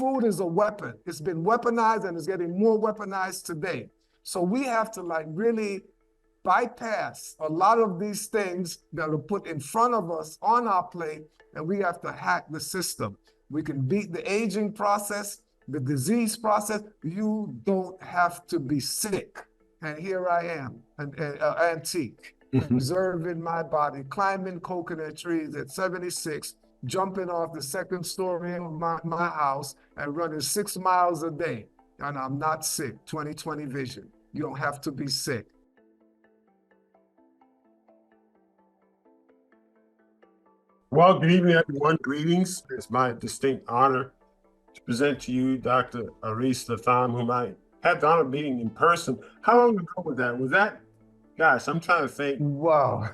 Food is a weapon. It's been weaponized and it's getting more weaponized today. So we have to like really bypass a lot of these things that are put in front of us on our plate, and we have to hack the system. We can beat the aging process, the disease process. You don't have to be sick. And here I am, an antique, preserving my body, climbing coconut trees at 76, jumping off the second story of my house and running 6 miles a day. And I'm not sick. 20/20 vision. You don't have to be sick. Well, good evening, everyone. Greetings. It's my distinct honor to present to you Dr. Aris Latham, whom I had the honor of meeting in person. How long ago was that? Gosh, I'm trying to think. Wow.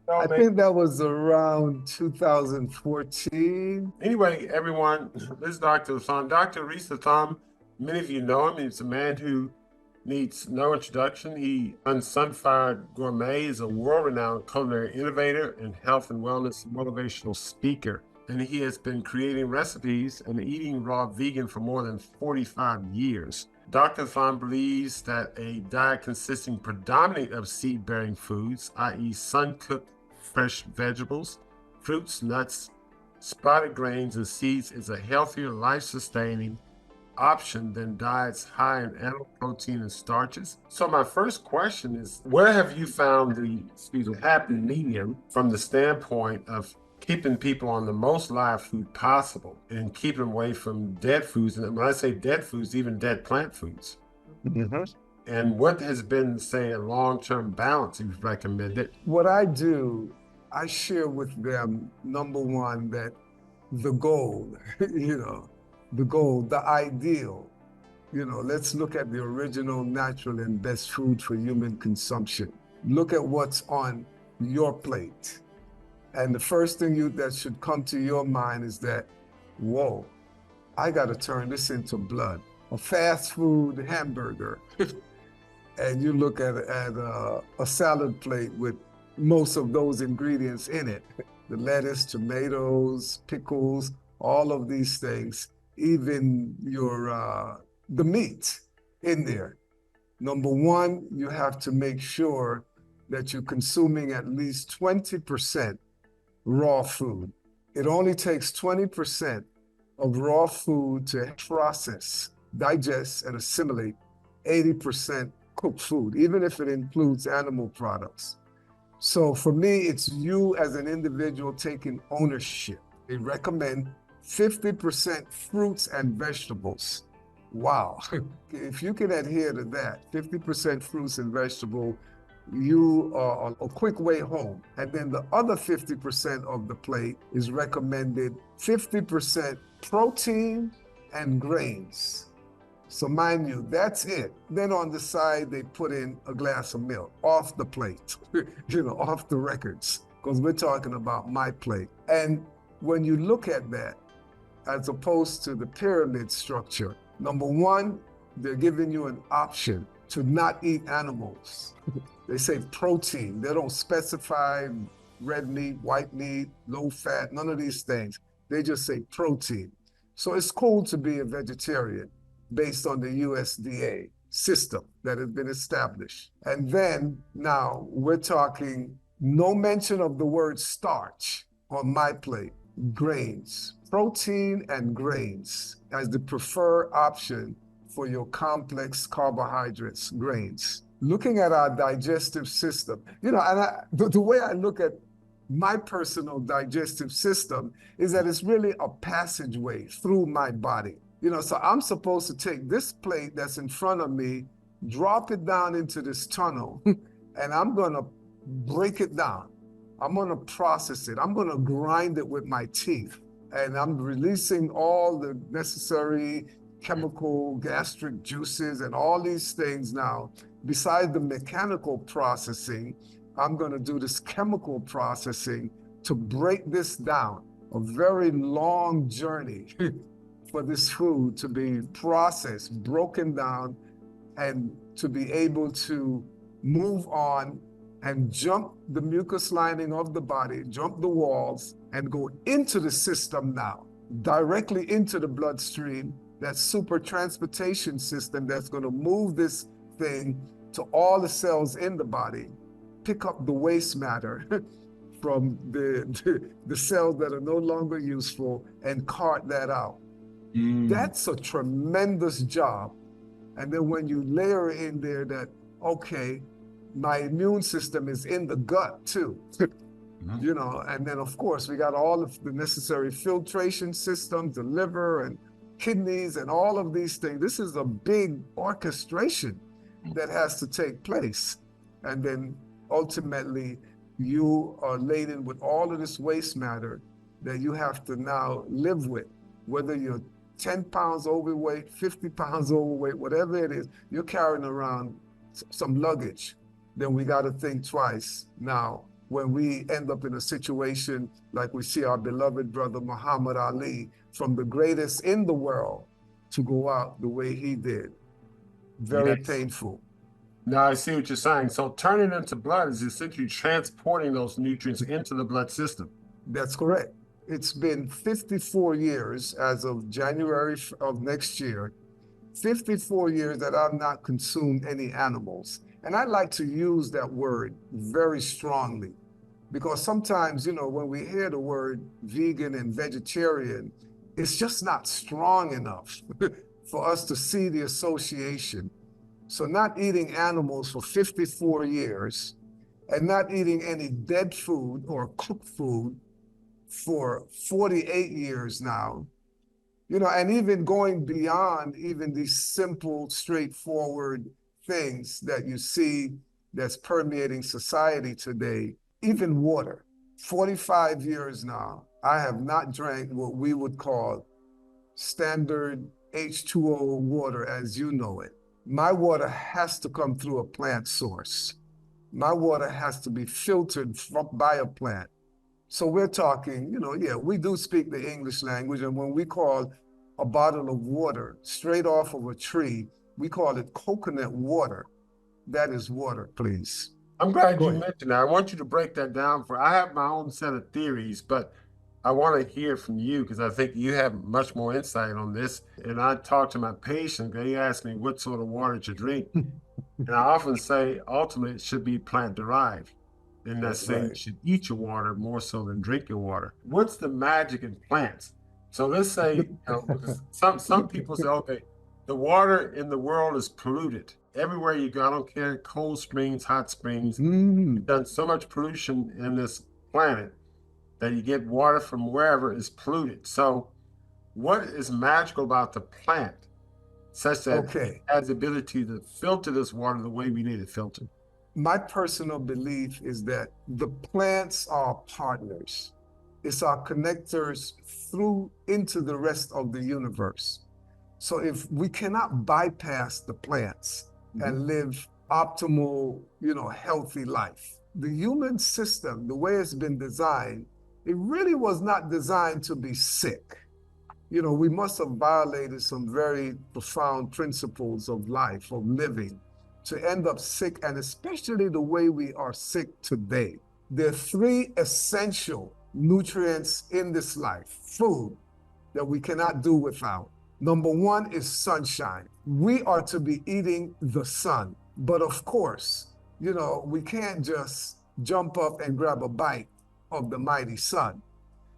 I think that was around 2014. Anyway, everyone, this is Dr. Latham. Dr. Aris Latham, many of you know him. He's a man who needs no introduction. He, Unsunfired Gourmet, is a world-renowned culinary innovator and health and wellness motivational speaker. And he has been creating recipes and eating raw vegan for more than 45 years. Dr. Latham believes that a diet consisting predominantly of seed-bearing foods, i.e. sun-cooked fresh vegetables, fruits, nuts, sprouted grains, and seeds is a healthier, life-sustaining option than diets high in animal protein and starches. So my first question is, where have you found the happy medium from the standpoint of keeping people on the most live food possible and keeping them away from dead foods? And when I say dead foods, even dead plant foods. And what has been, say, a long-term balance you've recommended? What I do, I share with them, number one, that the goal, the goal, the ideal, let's look at the original, natural, and best food for human consumption. Look at what's on your plate. And the first thing that should come to your mind is that, whoa, I got to turn this into blood. A fast food hamburger. And you look at a salad plate with most of those ingredients in it. The lettuce, tomatoes, pickles, all of these things, even the meat in there. Number one, you have to make sure that you're consuming at least 20% raw food. It only takes 20% of raw food to process, digest, and assimilate 80% cooked food, even if it includes animal products. So for me, it's you as an individual taking ownership. They recommend 50% fruits and vegetables. Wow. If you can adhere to that, 50% fruits and vegetables, you are a quick way home. And then the other 50% of the plate is recommended 50% protein and grains. So mind you, that's it. Then on the side, they put in a glass of milk off the plate, off the records, because we're talking about my plate. And when you look at that, as opposed to the pyramid structure, number one, they're giving you an option to not eat animals. They say protein. They don't specify red meat, white meat, low fat, none of these things. They just say protein. So it's cool to be a vegetarian based on the USDA system that has been established. And then now we're talking no mention of the word starch on my plate. Grains, protein and grains as the preferred option for your complex carbohydrates, grains. Looking at our digestive system, and the way I look at my personal digestive system is that it's really a passageway through my body. So I'm supposed to take this plate that's in front of me, drop it down into this tunnel, and I'm gonna break it down. I'm gonna process it. I'm gonna grind it with my teeth. And I'm releasing all the necessary chemical gastric juices and all these things now. Besides the mechanical processing, I'm gonna do this chemical processing to break this down. A very long journey for this food to be processed, broken down, and to be able to move on and jump the mucus lining of the body, jump the walls, and go into the system now. directly into the bloodstream, that super transportation system that's going to move this thing to all the cells in the body, pick up the waste matter from the cells that are no longer useful and cart that out. That's a tremendous job. And then when you layer in there that, okay, my immune system is in the gut too, you know, and then of course we got all of the necessary filtration systems, the liver and kidneys and all of these things. This is a big orchestration that has to take place. And then ultimately you are laden with all of this waste matter that you have to now live with, whether you're 10 pounds overweight, 50 pounds overweight, whatever it is, you're carrying around some luggage. Then we got to think twice now when we end up in a situation like we see our beloved brother Muhammad Ali, from the greatest in the world, to go out the way he did. Very painful. Now I see what you're saying. So turning into blood is essentially transporting those nutrients into the blood system. That's correct. It's been 54 years as of January of next year, 54 years that I've not consumed any animals. And I like to use that word very strongly because sometimes, you know, when we hear the word vegan and vegetarian, it's just not strong enough for us to see the association. So not eating animals for 54 years and not eating any dead food or cooked food for 48 years now, you know, and even going beyond even these simple, straightforward things that you see that's permeating society today, even water. 45 years now, I have not drank what we would call standard H2O water as you know it. My water has to come through a plant source. My water has to be filtered by a plant. So we're talking, you know, yeah, we do speak the English language, and when we call a bottle of water straight off of a tree, we call it coconut water. That is water, please. I'm glad you mentioned that. I want you to break that down I have my own set of theories, but I want to hear from you because I think you have much more insight on this. And I talk to my patients, they ask me what sort of water to drink. And I often say, ultimately, it should be plant-derived. And that's saying you should eat your water more so than drink your water. What's the magic in plants? So let's say, you know, some people say, okay, the water in the world is polluted. Everywhere you go, I don't care, cold springs, hot springs, you've done so much pollution in this planet that you get water from wherever is polluted. So what is magical about the plant such that it has the ability to filter this water the way we need it filtered? My personal belief is that the plants are partners. It's our connectors through into the rest of the universe. So if we cannot bypass the plants and live optimal, you know, healthy life, the human system, the way it's been designed, it really was not designed to be sick. You know, we must have violated some very profound principles of life, of living, to end up sick, and especially the way we are sick today. There are three essential nutrients in this life, food, that we cannot do without. Number one is sunshine. We are to be eating the sun. But of course, you know, we can't just jump up and grab a bite of the mighty sun.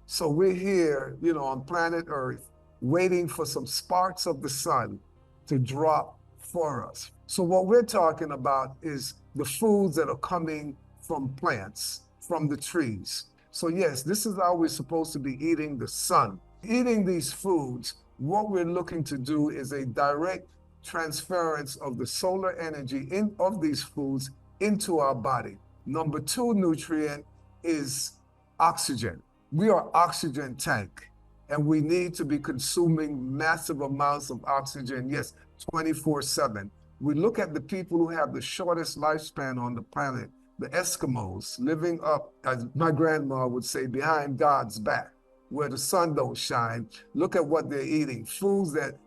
So we're here, you know, on planet Earth, waiting for some sparks of the sun to drop for us. So what we're talking about is the foods that are coming from plants, from the trees. So yes, this is how we're supposed to be eating the sun. Eating these foods, what we're looking to do is a direct transference of the solar energy of these foods into our body. Number two nutrient is oxygen. We are oxygen tank, and we need to be consuming massive amounts of oxygen, yes, 24/7. We look at the people who have the shortest lifespan on the planet, the Eskimos, living up, as my grandma would say, behind God's back, where the sun don't shine. Look at what they're eating, foods that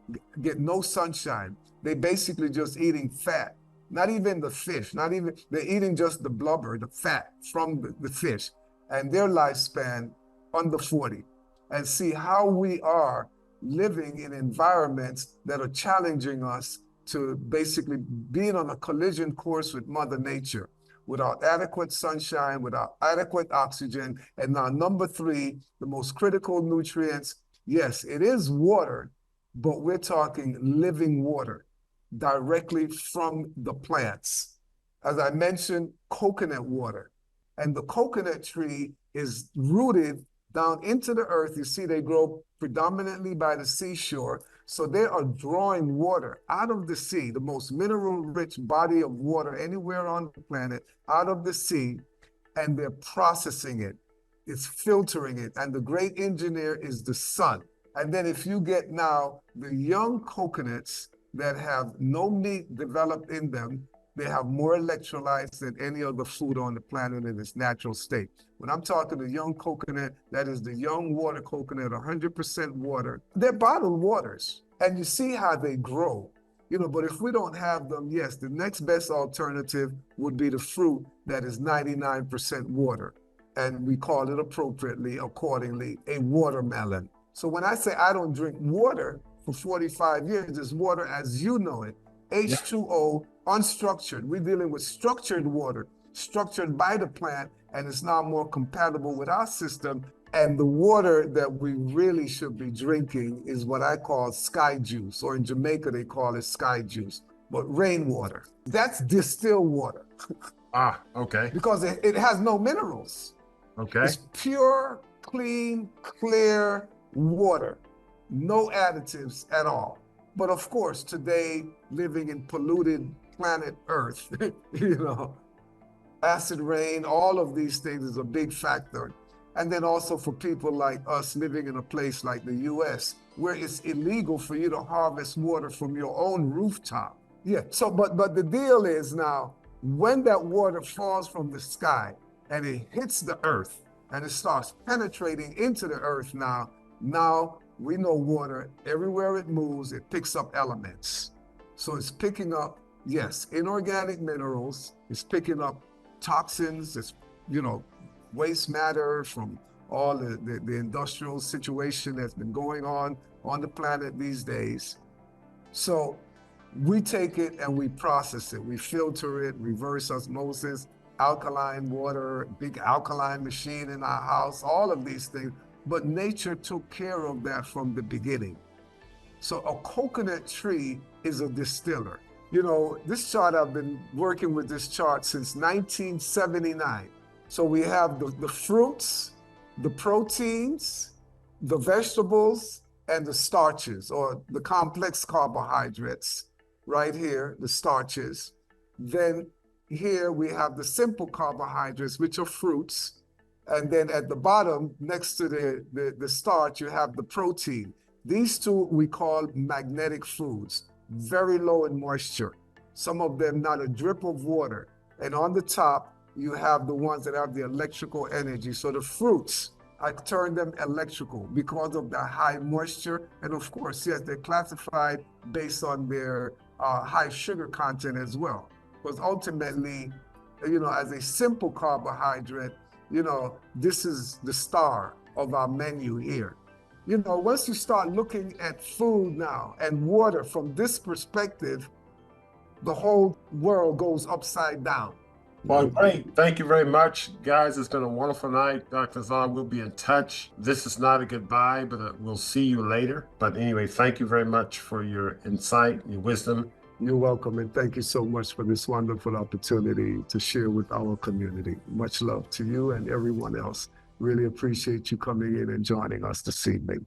get no sunshine. They basically just eating fat, not even the fish, they're eating just the blubber, the fat from the fish, and their lifespan under 40. and see how we are living in environments that are challenging us to basically being on a collision course with Mother Nature, without adequate sunshine, without adequate oxygen. And now, number three, the most critical nutrients. Yes, it is water, but we're talking living water directly from the plants. As I mentioned, coconut water. And the coconut tree is rooted down into the earth. You see, they grow predominantly by the seashore. So they are drawing water out of the sea, the most mineral-rich body of water anywhere on the planet, out of the sea, and they're processing it. It's filtering it. And the great engineer is the sun. And then if you get now the young coconuts that have no meat developed in them, they have more electrolytes than any other food on the planet in its natural state. When I'm talking the young coconut, that is the young water coconut, 100% water. They're bottled waters, and you see how they grow. But if we don't have them, yes, the next best alternative would be the fruit that is 99% water. And we call it appropriately, accordingly, a watermelon. So when I say I don't drink water for 45 years, it's water as you know it. H2O, unstructured. We're dealing with structured water, structured by the plant, and it's now more compatible with our system. And the water that we really should be drinking is what I call sky juice, or in Jamaica, they call it sky juice, but rainwater. That's distilled water. Okay. Because it has no minerals. Okay. It's pure, clean, clear water, no additives at all. But of course, today, living in polluted planet Earth, acid rain, all of these things is a big factor. And then also for people like us living in a place like the US, where it's illegal for you to harvest water from your own rooftop. Yeah, so, but the deal is now, when that water falls from the sky and it hits the earth and it starts penetrating into the earth now we know water, everywhere it moves, it picks up elements. So it's picking up, yes, inorganic minerals, it's picking up toxins, it's, waste matter from all the industrial situation that's been going on the planet these days. So we take it and we process it. We filter it, reverse osmosis, alkaline water, big alkaline machine in our house, all of these things. But nature took care of that from the beginning. So a coconut tree is a distiller. This chart, I've been working with this chart since 1979. So we have the fruits, the proteins, the vegetables, and the starches, or the complex carbohydrates right here, the starches. Then here we have the simple carbohydrates, which are fruits. And then at the bottom, next to the starch, you have the protein. These two we call magnetic foods, very low in moisture. Some of them not a drip of water. And on the top, you have the ones that have the electrical energy. So the fruits, I term them electrical because of the high moisture. And of course, yes, they're classified based on their high sugar content as well. Because ultimately, as a simple carbohydrate, this is the star of our menu here. Once you start looking at food now and water from this perspective, the whole world goes upside down. Well, great. Thank you very much, guys. It's been a wonderful night. Dr. Zahn, we'll be in touch. This is not a goodbye, but we'll see you later. But anyway, thank you very much for your insight, your wisdom. You're welcome, and thank you so much for this wonderful opportunity to share with our community. Much love to you and everyone else. Really appreciate you coming in and joining us this evening.